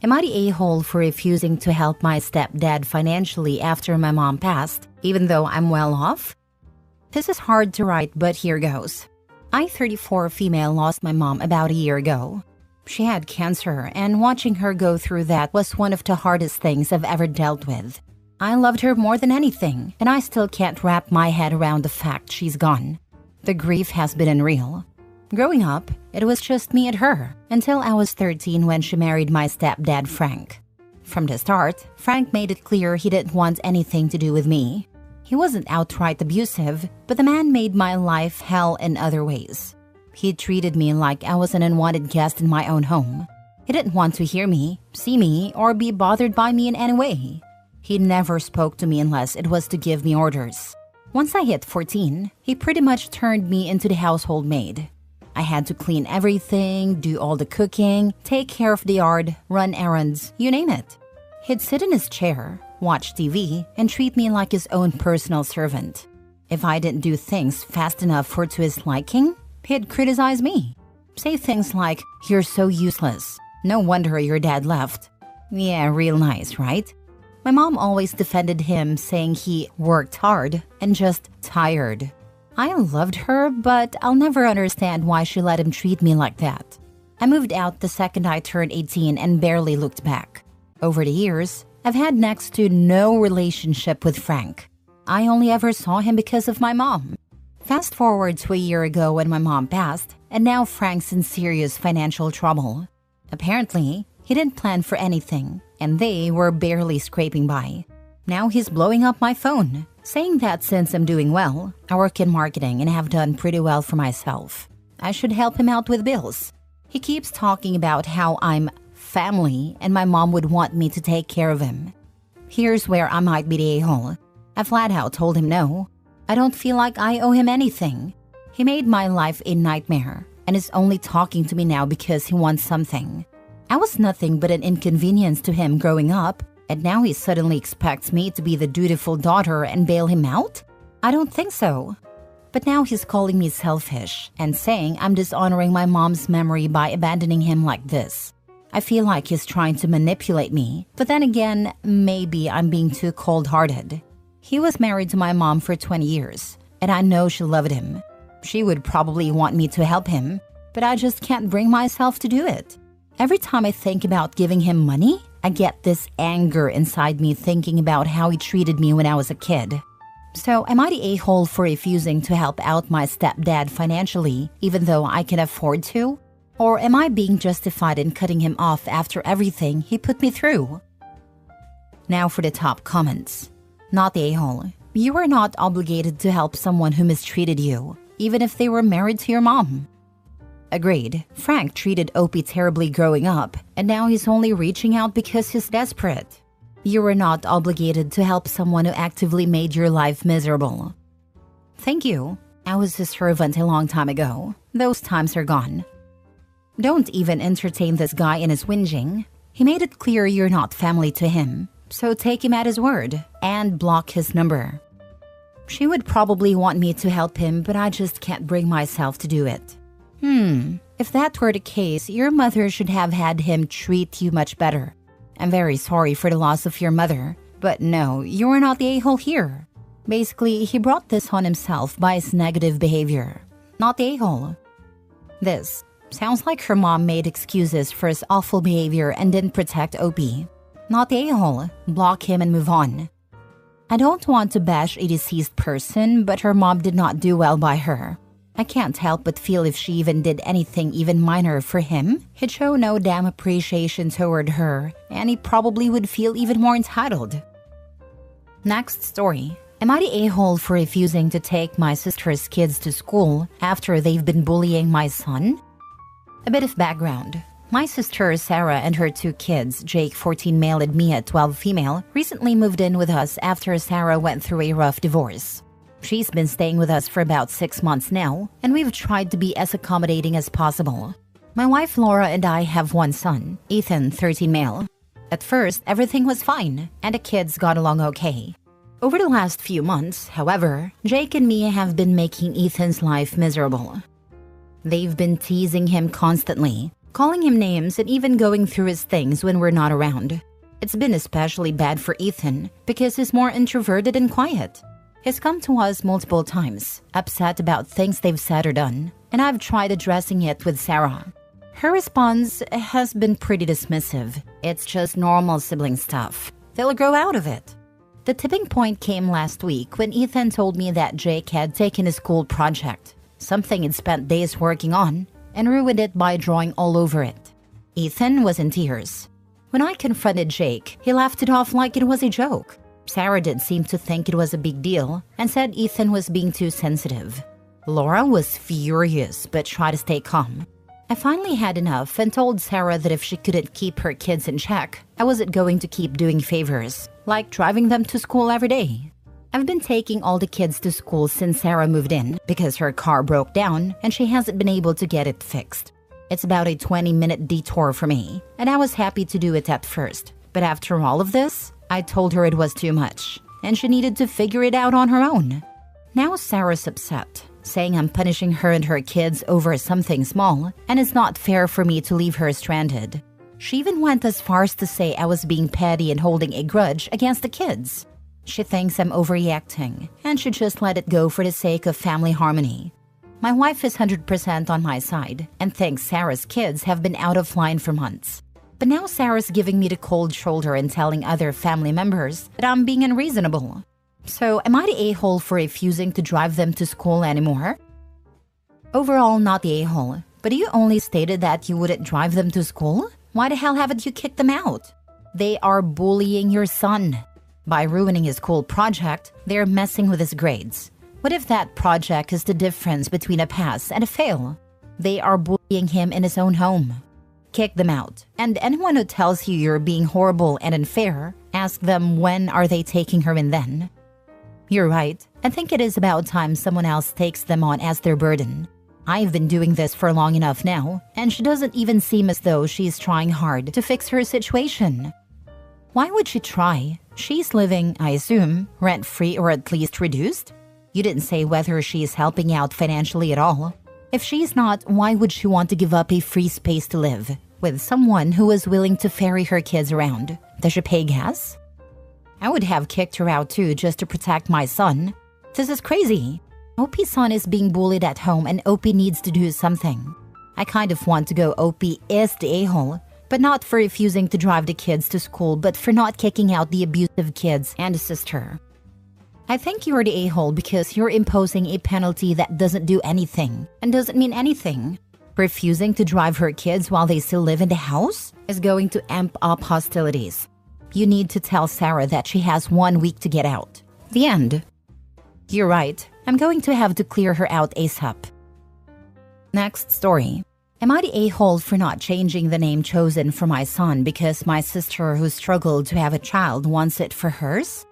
Am I the a-hole for refusing to help my stepdad financially after my mom passed, even though I'm well off? This is hard to write, but here goes. I, 34 female, lost my mom about a year ago. She had cancer, and watching her go through that was one of the hardest things I've ever dealt with. I loved her more than anything, and I still can't wrap my head around the fact she's gone. The grief has been unreal. Growing up, it was just me and her, until I was 13 when she married my stepdad, Frank. From the start, Frank made it clear he didn't want anything to do with me. He wasn't outright abusive, but the man made my life hell in other ways. He treated me like I was an unwanted guest in my own home. He didn't want to hear me, see me, or be bothered by me in any way. He never spoke to me unless it was to give me orders. Once I hit 14, he pretty much turned me into the household maid. I had to clean everything, do all the cooking, take care of the yard, run errands, you name it. He'd sit in his chair, watch TV, and treat me like his own personal servant. If I didn't do things fast enough or to his liking, he'd criticize me. Say things like, "You're so useless. No wonder your dad left." Yeah, real nice, right? My mom always defended him, saying he worked hard and just tired. I loved her, but I'll never understand why she let him treat me like that. I moved out the second I turned 18 and barely looked back. Over the years, I've had next to no relationship with Frank. I only ever saw him because of my mom. Fast forward to a year ago when my mom passed, and now Frank's in serious financial trouble. Apparently, he didn't plan for anything, and they were barely scraping by. Now he's blowing up my phone, saying that since I'm doing well, I work in marketing and have done pretty well for myself, I should help him out with bills. He keeps talking about how I'm family and my mom would want me to take care of him. Here's where I might be the a-hole. I flat out told him no. I don't feel like I owe him anything. He made my life a nightmare and is only talking to me now because he wants something. I was nothing but an inconvenience to him growing up, and now he suddenly expects me to be the dutiful daughter and bail him out? I don't think so. But now he's calling me selfish and saying I'm dishonoring my mom's memory by abandoning him like this. I feel like he's trying to manipulate me, but then again, maybe I'm being too cold-hearted. He was married to my mom for 20 years, and I know she loved him. She would probably want me to help him, but I just can't bring myself to do it. Every time I think about giving him money, I get this anger inside me thinking about how he treated me when I was a kid. So am I the a-hole for refusing to help out my stepdad financially, even though I can afford to? Or am I being justified in cutting him off after everything he put me through? Now for the top comments. Not the a-hole. You are not obligated to help someone who mistreated you, even if they were married to your mom. Agreed. Frank treated Opie terribly growing up, and now he's only reaching out because he's desperate. You were not obligated to help someone who actively made your life miserable. Thank you. I was a servant a long time ago. Those times are gone. Don't even entertain this guy in his whinging. He made it clear you're not family to him, so take him at his word and block his number. She would probably want me to help him, but I just can't bring myself to do it. If that were the case, your mother should have had him treat you much better. I'm very sorry for the loss of your mother, but no, you are not the a-hole here. Basically, he brought this on himself by his negative behavior. Not the a-hole. This sounds like her mom made excuses for his awful behavior and didn't protect Opie. Not the a-hole. Block him and move on. I don't want to bash a deceased person, but her mom did not do well by her. I can't help but feel if she even did anything even minor for him, he'd show no damn appreciation toward her, and he probably would feel even more entitled. Next story. Am I the a-hole for refusing to take my sister's kids to school after they've been bullying my son? A bit of background. My sister Sarah and her 2 kids, Jake 14 male and Mia 12 female, recently moved in with us after Sarah went through a rough divorce. She's been staying with us for about 6 months now, and we've tried to be as accommodating as possible. My wife Laura and I have 1 son, Ethan 13 male. At first, everything was fine, and the kids got along okay. Over the last few months, however, Jake and Mia have been making Ethan's life miserable. They've been teasing him constantly. calling him names and even going through his things when we're not around. It's been especially bad for Ethan because he's more introverted and quiet. He's come to us multiple times, upset about things they've said or done, and I've tried addressing it with Sarah. Her response has been pretty dismissive. It's just normal sibling stuff. They'll grow out of it. The tipping point came last week when Ethan told me that Jake had taken his school project, something he'd spent days working on, and ruined it by drawing all over it. Ethan was in tears. When I confronted Jake, he laughed it off like it was a joke. Sarah didn't seem to think it was a big deal and said Ethan was being too sensitive. Laura was furious but tried to stay calm. I finally had enough and told Sarah that if she couldn't keep her kids in check, I wasn't going to keep doing favors, like driving them to school every day. I've been taking all the kids to school since Sarah moved in because her car broke down and she hasn't been able to get it fixed. It's about a 20-minute detour for me, and I was happy to do it at first. But after all of this, I told her it was too much, and she needed to figure it out on her own. Now Sarah's upset, saying I'm punishing her and her kids over something small, and it's not fair for me to leave her stranded. She even went as far as to say I was being petty and holding a grudge against the kids. She thinks I'm overreacting, and should just let it go for the sake of family harmony. My wife is 100% on my side, and thinks Sarah's kids have been out of line for months. But now Sarah's giving me the cold shoulder and telling other family members that I'm being unreasonable. So am I the a-hole for refusing to drive them to school anymore? Overall, not the a-hole, but you only stated that you wouldn't drive them to school? Why the hell haven't you kicked them out? They are bullying your son. By ruining his school project, they're messing with his grades. What if that project is the difference between a pass and a fail? They are bullying him in his own home. Kick them out. And anyone who tells you you're being horrible and unfair, ask them when are they taking her in then. You're right. I think it is about time someone else takes them on as their burden. I've been doing this for long enough now, and she doesn't even seem as though she's trying hard to fix her situation. Why would she try? She's living, I assume, rent-free or at least reduced? You didn't say whether she's helping out financially at all. If she's not, why would she want to give up a free space to live with someone who is willing to ferry her kids around? Does she pay gas? I would have kicked her out too just to protect my son. This is crazy. OP's son is being bullied at home and OP needs to do something. I kind of want to go OP is the a-hole, but not for refusing to drive the kids to school, but for not kicking out the abusive kids and the sister. I think you're the a-hole because you're imposing a penalty that doesn't do anything and doesn't mean anything. Refusing to drive her kids while they still live in the house is going to amp up hostilities. You need to tell Sarah that she has 1 week to get out. The end. You're right. I'm going to have to clear her out ASAP. Next story. Am I the a-hole for not changing the name chosen for my son because my sister who struggled to have a child wants it for hers?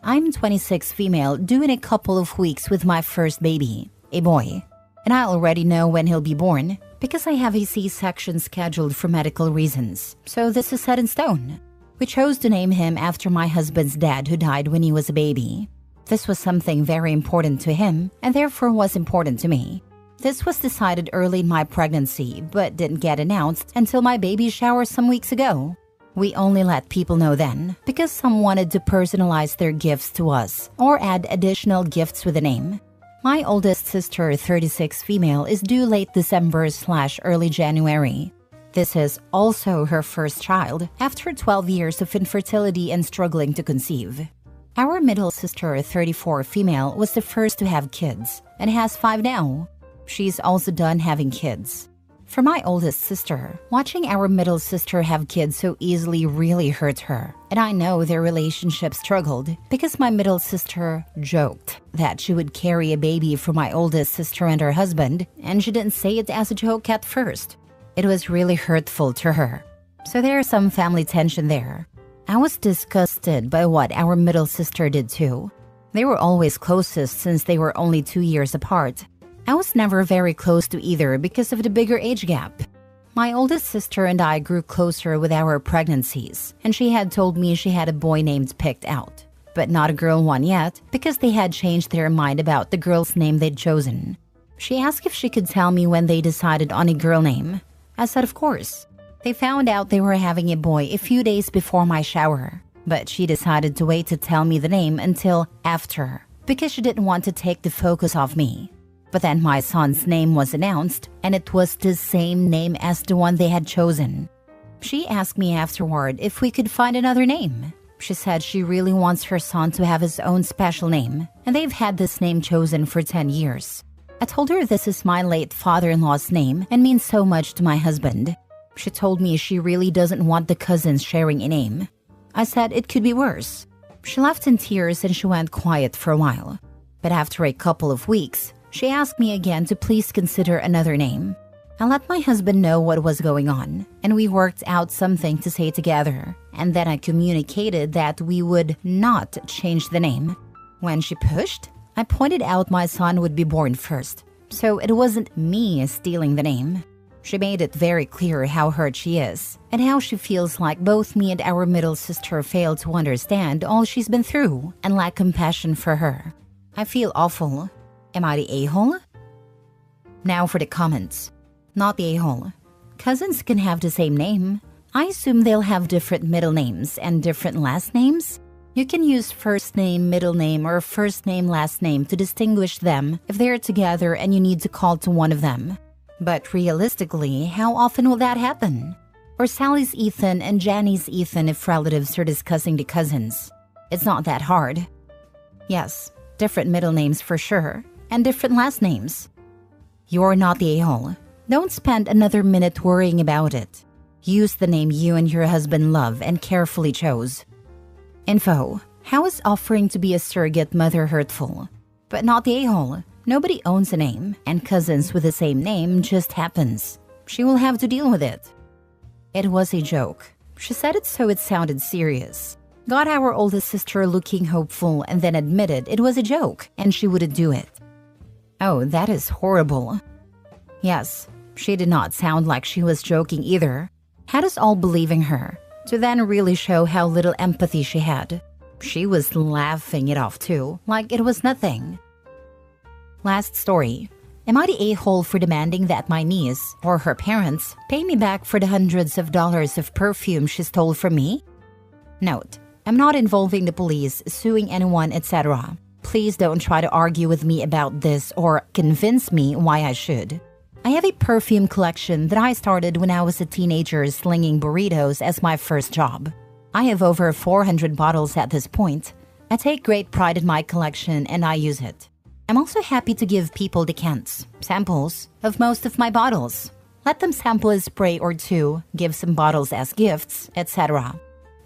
I'm 26 female, due in a couple of weeks with my first baby, a boy. And I already know when he'll be born because I have a C-section scheduled for medical reasons. So this is set in stone. We chose to name him after my husband's dad who died when he was a baby. This was something very important to him and therefore was important to me. This was decided early in my pregnancy but didn't get announced until my baby shower some weeks ago. We only let people know then because some wanted to personalize their gifts to us or add additional gifts with the name. My oldest sister, 36 female, is due late December/early January. This is also her first child after 12 years of infertility and struggling to conceive. Our middle sister, 34 female, was the first to have kids and has 5 now. She's also done having kids. For my oldest sister, watching our middle sister have kids so easily really hurt her. And I know their relationship struggled because my middle sister joked that she would carry a baby for my oldest sister and her husband, and she didn't say it as a joke at first. It was really hurtful to her. So there's some family tension there. I was disgusted by what our middle sister did too. They were always closest since they were only 2 years apart. I was never very close to either because of the bigger age gap. My oldest sister and I grew closer with our pregnancies, and she had told me she had a boy named picked out, but not a girl one yet because they had changed their mind about the girl's name they'd chosen. She asked if she could tell me when they decided on a girl name. I said of course. They found out they were having a boy a few days before my shower, but she decided to wait to tell me the name until after because she didn't want to take the focus off me. But then my son's name was announced, and it was the same name as the one they had chosen. She asked me afterward if we could find another name. She said she really wants her son to have his own special name, and they've had this name chosen for 10 years. I told her this is my late father-in-law's name and means so much to my husband. She told me she really doesn't want the cousins sharing a name. I said it could be worse. She left in tears and she went quiet for a while. But after a couple of weeks, she asked me again to please consider another name. I let my husband know what was going on, and we worked out something to say together. And then I communicated that we would not change the name. When she pushed, I pointed out my son would be born first, so it wasn't me stealing the name. She made it very clear how hurt she is, and how she feels like both me and our middle sister failed to understand all she's been through and lack compassion for her. I feel awful. Am I the a-hole? Now for the comments. Not the a-hole. Cousins can have the same name. I assume they'll have different middle names and different last names. You can use first name, middle name, or first name, last name to distinguish them if they're together and you need to call to one of them. But realistically, how often will that happen? Or Sally's Ethan and Janny's Ethan if relatives are discussing the cousins. It's not that hard. Yes, different middle names for sure, and different last names. You're not the a-hole. Don't spend another minute worrying about it. Use the name you and your husband love and carefully chose. Info. How is offering to be a surrogate mother hurtful? But not the a-hole. Nobody owns a name, and cousins with the same name just happens. She will have to deal with it. It was a joke. She said it so it sounded serious. Got our oldest sister looking hopeful and then admitted it was a joke and she wouldn't do it. Oh, that is horrible. Yes, she did not sound like she was joking either. Had us all believing her, to then really show how little empathy she had. She was laughing it off too, like it was nothing. Last story. Am I the a-hole for demanding that my niece, or her parents, pay me back for the hundreds of dollars of perfume she stole from me? Note, I'm not involving the police, suing anyone, etc. Please don't try to argue with me about this or convince me why I should. I have a perfume collection that I started when I was a teenager slinging burritos as my first job. I have over 400 bottles at this point. I take great pride in my collection and I use it. I'm also happy to give people decants, samples, of most of my bottles. Let them sample a spray or two, give some bottles as gifts, etc.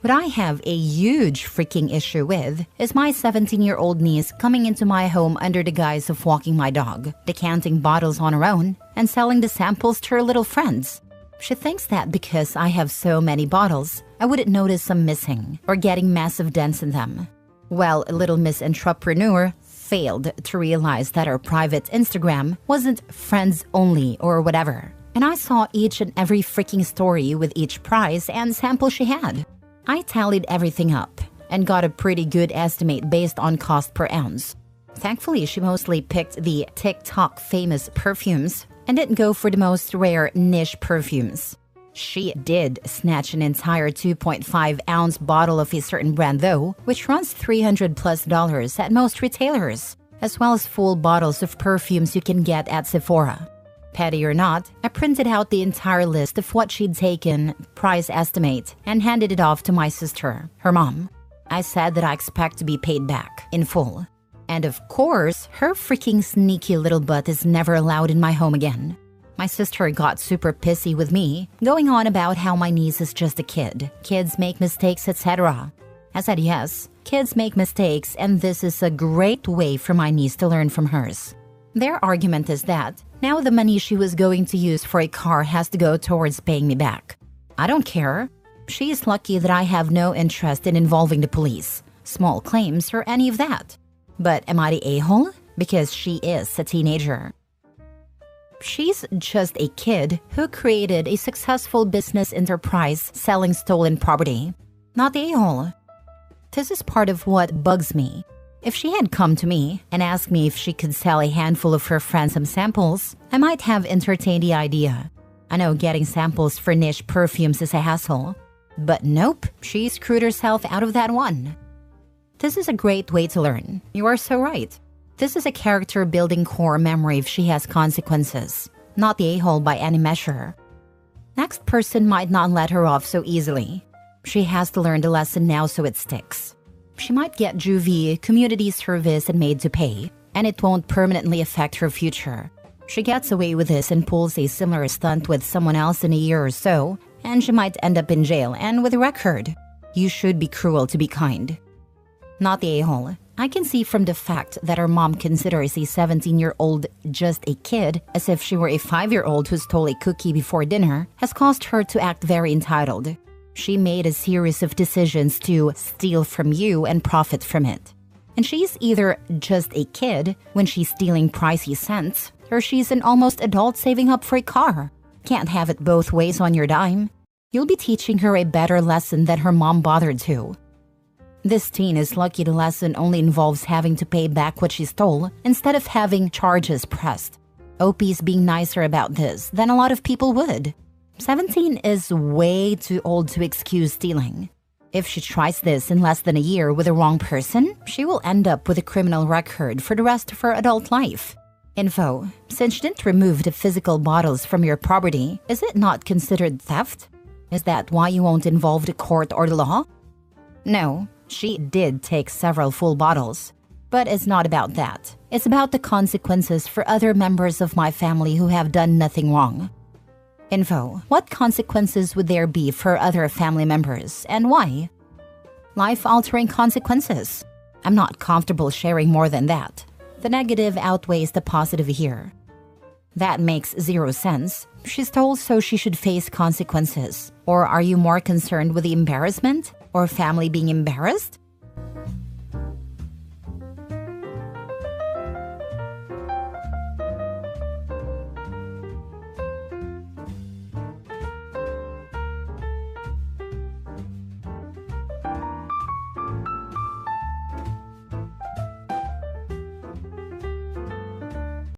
What I have a huge freaking issue with is my 17-year-old niece coming into my home under the guise of walking my dog, decanting bottles on her own, and selling the samples to her little friends. She thinks that because I have so many bottles, I wouldn't notice some missing or getting massive dents in them. Well, little Miss Entrepreneur failed to realize that our private Instagram wasn't friends only or whatever. And I saw each and every freaking story with each prize and sample she had. I tallied everything up and got a pretty good estimate based on cost per ounce. Thankfully, she mostly picked the TikTok famous perfumes and didn't go for the most rare niche perfumes. She did snatch an entire 2.5-ounce bottle of a certain brand though, which runs $300+ at most retailers, as well as full bottles of perfumes you can get at Sephora. Petty or not, I printed out the entire list of what she'd taken, price estimate, and handed it off to my sister, her mom. I said that I expect to be paid back, in full. And of course, her freaking sneaky little butt is never allowed in my home again. My sister got super pissy with me, going on about how my niece is just a kid. Kids make mistakes, etc. I said yes, kids make mistakes, and this is a great way for my niece to learn from hers. Their argument is that now the money she was going to use for a car has to go towards paying me back. I don't care. She is lucky that I have no interest in involving the police, small claims, or any of that. But am I the a-hole? Because she is a teenager. She's just a kid who created a successful business enterprise selling stolen property. Not the a-hole. This is part of what bugs me. If she had come to me and asked me if she could sell a handful of her friends some samples, I might have entertained the idea. I know getting samples for niche perfumes is a hassle. But nope, she screwed herself out of that one. This is a great way to learn. You are so right. This is a character-building core memory if she has consequences, not the a-hole by any measure. Next person might not let her off so easily. She has to learn the lesson now so it sticks. She might get juvie, community service, and made to pay, and it won't permanently affect her future. She gets away with this and pulls a similar stunt with someone else in a year or so, and she might end up in jail and with a record. You should be cruel to be kind. Not the a-hole. I can see from the fact that her mom considers a 17-year-old just a kid, as if she were a 5-year-old who stole a cookie before dinner, has caused her to act very entitled. She made a series of decisions to steal from you and profit from it. And she's either just a kid when she's stealing pricey scents, or she's an almost adult saving up for a car. Can't have it both ways on your dime. You'll be teaching her a better lesson than her mom bothered to. This teen is lucky the lesson only involves having to pay back what she stole instead of having charges pressed. OP's being nicer about this than a lot of people would. 17 is way too old to excuse stealing. If she tries this in less than a year with the wrong person, she will end up with a criminal record for the rest of her adult life. Info: since you didn't remove the physical bottles from your property, is it not considered theft? Is that why you won't involve the court or the law? No, she did take several full bottles. But it's not about that. It's about the consequences for other members of my family who have done nothing wrong. Info: what consequences would there be for other family members, and why? Life-altering consequences. I'm not comfortable sharing more than that. The negative outweighs the positive here. That makes zero sense. She's told so she should face consequences. Or are you more concerned with the embarrassment? Or family being embarrassed?